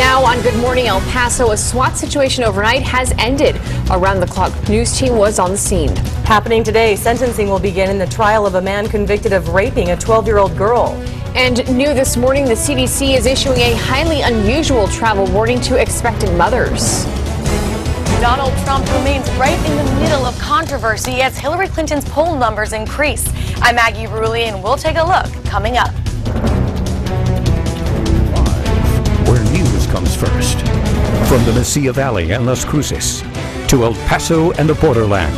Now on Good Morning El Paso, a SWAT situation overnight has ended. Around-the-clock news team was on the scene. Happening today, sentencing will begin in the trial of a man convicted of raping a 12-year-old girl. And new this morning, the CDC is issuing a highly unusual travel warning to expectant mothers. Donald Trump remains right in the middle of controversy as Hillary Clinton's poll numbers increase. I'm Maggie Rulli, and we'll take a look coming up. Where news comes first. From the Mesilla Valley and Las Cruces to El Paso and the borderland.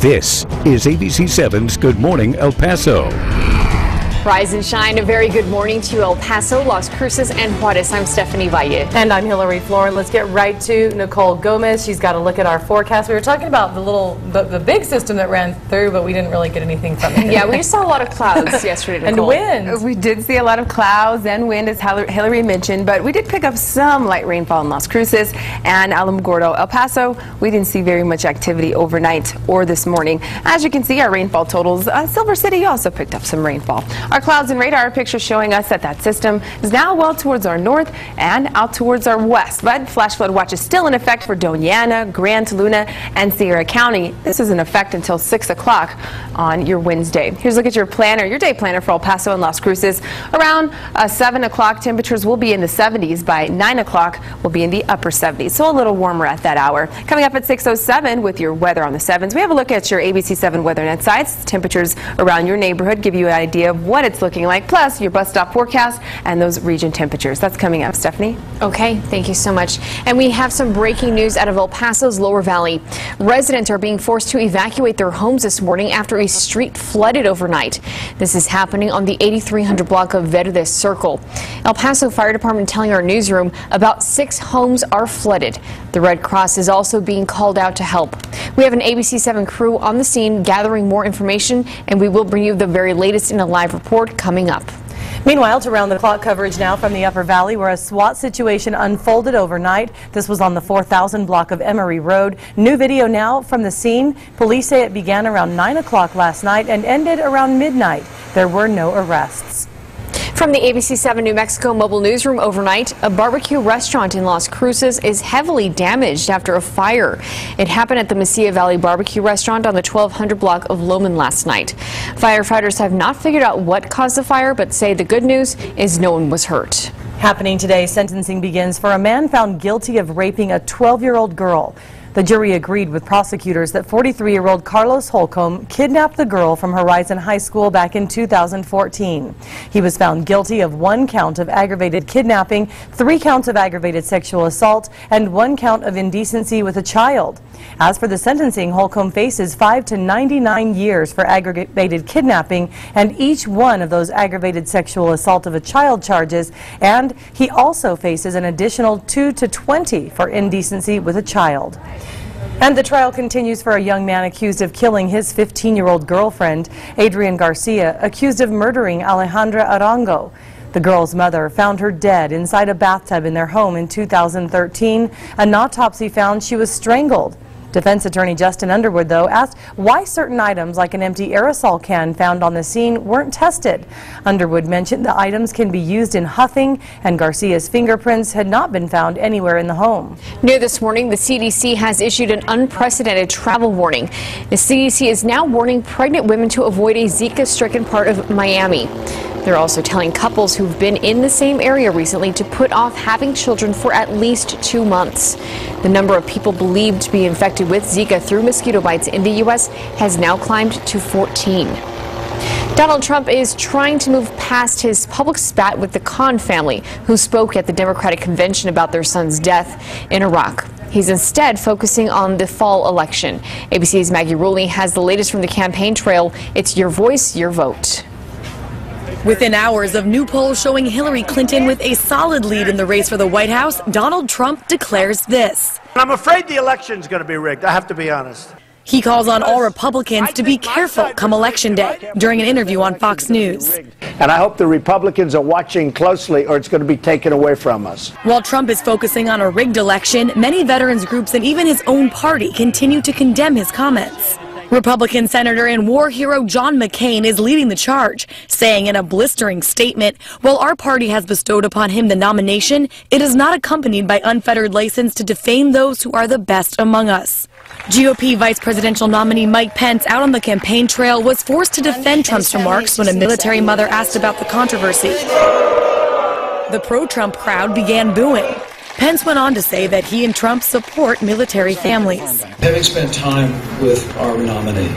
This is ABC7's Good Morning El Paso. Rise and shine. A very good morning to El Paso, Las Cruces, and Juarez. I'm Stephanie Valle. And I'm Hillary Floren. Let's get right to Nicole Gomez. She's got a look at our forecast. We were talking about the big system that ran through, but we didn't really get anything from it. Yeah, we just saw a lot of clouds yesterday, Nicole. And wind. We did see a lot of clouds and wind, as Hillary mentioned, but we did pick up some light rainfall in Las Cruces and Alamogordo. El Paso, we didn't see very much activity overnight or this morning. As you can see, our rainfall totals, Silver City also picked up some rainfall. Our clouds and radar pictures showing us that system is now well towards our north and out towards our west. But flash flood watch is still in effect for Doñana, Grand Luna, and Sierra County. This is in effect until 6 o'clock on your Wednesday. Here's a look at your planner, your day planner for El Paso and Las Cruces. Around 7 o'clock, temperatures will be in the 70s. By 9 o'clock, we'll be in the upper 70s, so a little warmer at that hour. Coming up at 6:07 with your weather on the 7s, we have a look at your ABC7 weather net sites. Temperatures around your neighborhood give you an idea of what it's looking like, plus your bus stop forecast and those region temperatures. That's coming up, Stephanie. Okay, thank you so much. And we have some breaking news out of El Paso's Lower Valley. Residents are being forced to evacuate their homes this morning after a street flooded overnight. This is happening on the 8300 block of Verdes Circle. El Paso Fire Department telling our newsroom about 6 homes are flooded. The Red Cross is also being called out to help. We have an ABC7 crew on the scene gathering more information, and we will bring you the very latest in a live report coming up. Meanwhile, to round-the-clock coverage now from the Upper Valley, where a SWAT situation unfolded overnight. This was on the 4000 block of Emory Road. New video now from the scene. Police say it began around 9 o'clock last night and ended around midnight. There were no arrests. From the ABC7 New Mexico mobile newsroom overnight, a barbecue restaurant in Las Cruces is heavily damaged after a fire. It happened at the Mesilla Valley barbecue restaurant on the 1200 block of Loman last night. Firefighters have not figured out what caused the fire, but say the good news is no one was hurt. Happening today, sentencing begins for a man found guilty of raping a 12-year-old girl. The jury agreed with prosecutors that 43-year-old Carlos Holcomb kidnapped the girl from Horizon High School back in 2014. He was found guilty of 1 count of aggravated kidnapping, 3 counts of aggravated sexual assault, and 1 count of indecency with a child. As for the sentencing, Holcomb faces 5 to 99 years for aggravated kidnapping and each one of those aggravated sexual assault of a child charges, and he also faces an additional 2 to 20 for indecency with a child. And the trial continues for a young man accused of killing his 15-year-old girlfriend, Adrian Garcia, accused of murdering Alejandra Arango. The girl's mother found her dead inside a bathtub in their home in 2013. An autopsy found she was strangled. Defense attorney Justin Underwood, though, asked why certain items like an empty aerosol can found on the scene weren't tested. Underwood mentioned the items can be used in huffing, and Garcia's fingerprints had not been found anywhere in the home. New this morning, the CDC has issued an unprecedented travel warning. The CDC is now warning pregnant women to avoid a Zika-stricken part of Miami. They're also telling couples who've been in the same area recently to put off having children for at least 2 months. The number of people believed to be infected with Zika through mosquito bites in the U.S. has now climbed to 14. Donald Trump is trying to move past his public spat with the Khan family, who spoke at the Democratic convention about their son's death in Iraq. He's instead focusing on the fall election. ABC's Maggie Rulli has the latest from the campaign trail. It's your voice, your vote. Within hours of new polls showing Hillary Clinton with a solid lead in the race for the White House, Donald Trump declares this. I'm afraid the election's going to be rigged. I have to be honest. He calls on all Republicans to be careful come Election Day during an interview on Fox News. And I hope the Republicans are watching closely or it's going to be taken away from us. While Trump is focusing on a rigged election, many veterans groups and even his own party continue to condemn his comments. Republican Senator and war hero John McCain is leading the charge, saying in a blistering statement, while our party has bestowed upon him the nomination, it is not accompanied by unfettered license to defame those who are the best among us. GOP vice presidential nominee Mike Pence, out on the campaign trail, was forced to defend Trump's remarks when a military mother asked about the controversy. The pro-Trump crowd began booing. Pence went on to say that he and Trump support military families. Having spent time with our nominee,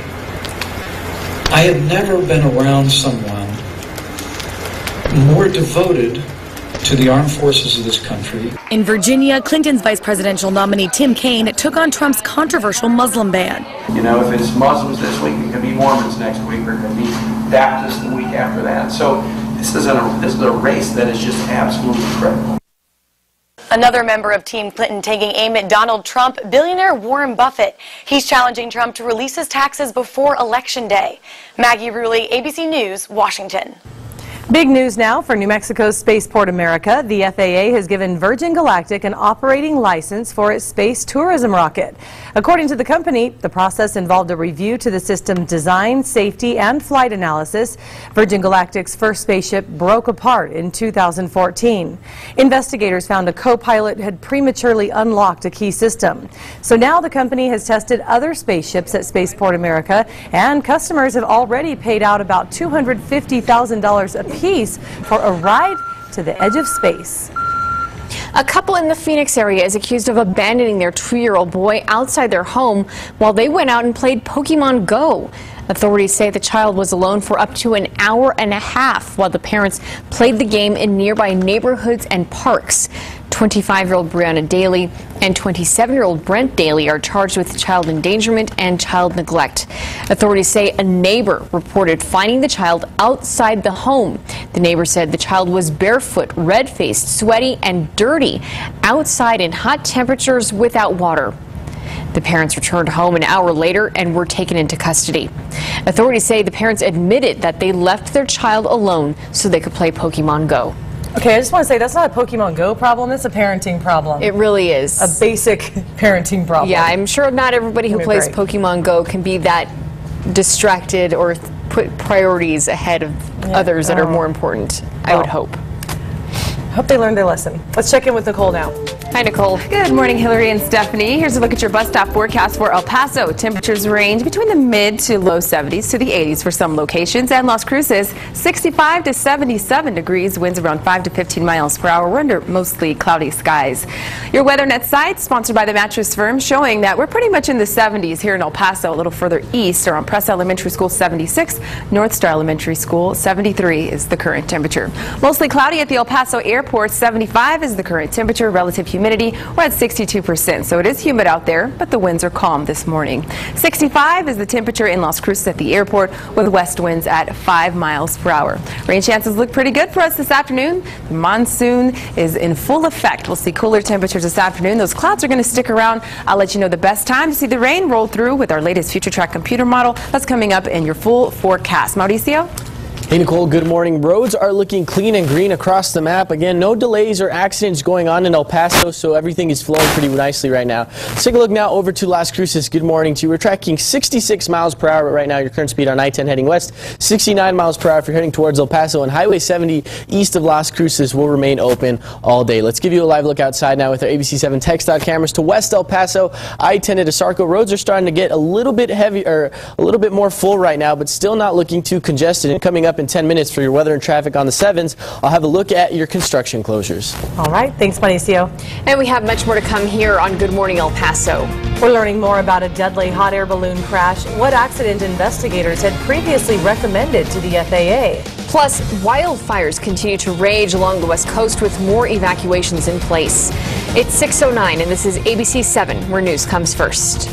I have never been around someone more devoted to the armed forces of this country. In Virginia, Clinton's vice presidential nominee Tim Kaine took on Trump's controversial Muslim ban. You know, if it's Muslims this week, it could be Mormons next week, or it could be Baptists the week after that. So this is a race that is just absolutely critical. Another member of Team Clinton taking aim at Donald Trump, billionaire Warren Buffett. He's challenging Trump to release his taxes before Election Day. Maggie Rulli, ABC News, Washington. Big news now for New Mexico's Spaceport America. The FAA has given Virgin Galactic an operating license for its space tourism rocket. According to the company, the process involved a review to the system's design, safety, and flight analysis. Virgin Galactic's first spaceship broke apart in 2014. Investigators found a co-pilot had prematurely unlocked a key system. So now the company has tested other spaceships at Spaceport America, and customers have already paid out about $250,000 apiece for a ride to the edge of space. A couple in the Phoenix area is accused of abandoning their 2-year-old boy outside their home while they went out and played Pokemon Go. Authorities say the child was alone for up to an hour and a half while the parents played the game in nearby neighborhoods and parks. 25-year-old Brianna Daly and 27-year-old Brent Daly are charged with child endangerment and child neglect. Authorities say a neighbor reported finding the child outside the home. The neighbor said the child was barefoot, red-faced, sweaty, and dirty outside in hot temperatures without water. The parents returned home an hour later and were taken into custody. Authorities say the parents admitted that they left their child alone so they could play Pokemon Go. Okay, I just want to say that's not a Pokemon Go problem, it's a parenting problem. It really is. A basic parenting problem. Yeah, I'm sure not everybody who plays Pokemon Go can be that distracted or put priorities ahead of others that are more important, I would hope. Hope they learned their lesson. Let's check in with Nicole now. Hi, Nicole. Good morning, Hillary and Stephanie. Here's a look at your bus stop forecast for El Paso. Temperatures range between the mid to low 70s to the 80s for some locations, and Las Cruces 65 to 77 degrees, winds around 5 to 15 miles per hour. We're under mostly cloudy skies. Your WeatherNet site, sponsored by the Mattress Firm, showing that we're pretty much in the 70s here in El Paso. A little further east around Presa Elementary School 76, North Star Elementary School 73 is the current temperature. Mostly cloudy at the El Paso Airport. 75 is the current temperature. Relative humidity, we're at 62%, so it is humid out there, but the winds are calm this morning. 65 is the temperature in Las Cruces at the airport, with west winds at 5 miles per hour. Rain chances look pretty good for us this afternoon. The monsoon is in full effect. We'll see cooler temperatures this afternoon. Those clouds are going to stick around. I'll let you know the best time to see the rain roll through with our latest Future Track computer model. That's coming up in your full forecast. Mauricio? Hey Nicole, good morning. Roads are looking clean and green across the map. Again, no delays or accidents going on in El Paso, so everything is flowing pretty nicely right now. Let's take a look now over to Las Cruces. Good morning to you. We're tracking 66 miles per hour right now. Your current speed on I-10 heading west, 69 miles per hour if you're heading towards El Paso, and Highway 70 east of Las Cruces will remain open all day. Let's give you a live look outside now with our ABC7 TechStop cameras to West El Paso. I-10 at Asarco. Roads are starting to get a little bit heavy, or a little bit more full right now, but still not looking too congested. And coming up in 10 minutes for your weather and traffic on the 7s, I'll have a look at your construction closures. All right, thanks, Mauricio. And we have much more to come here on Good Morning El Paso. We're learning more about a deadly hot air balloon crash, what accident investigators had previously recommended to the FAA. Plus, wildfires continue to rage along the West Coast with more evacuations in place. It's 6:09 and this is ABC 7, where news comes first.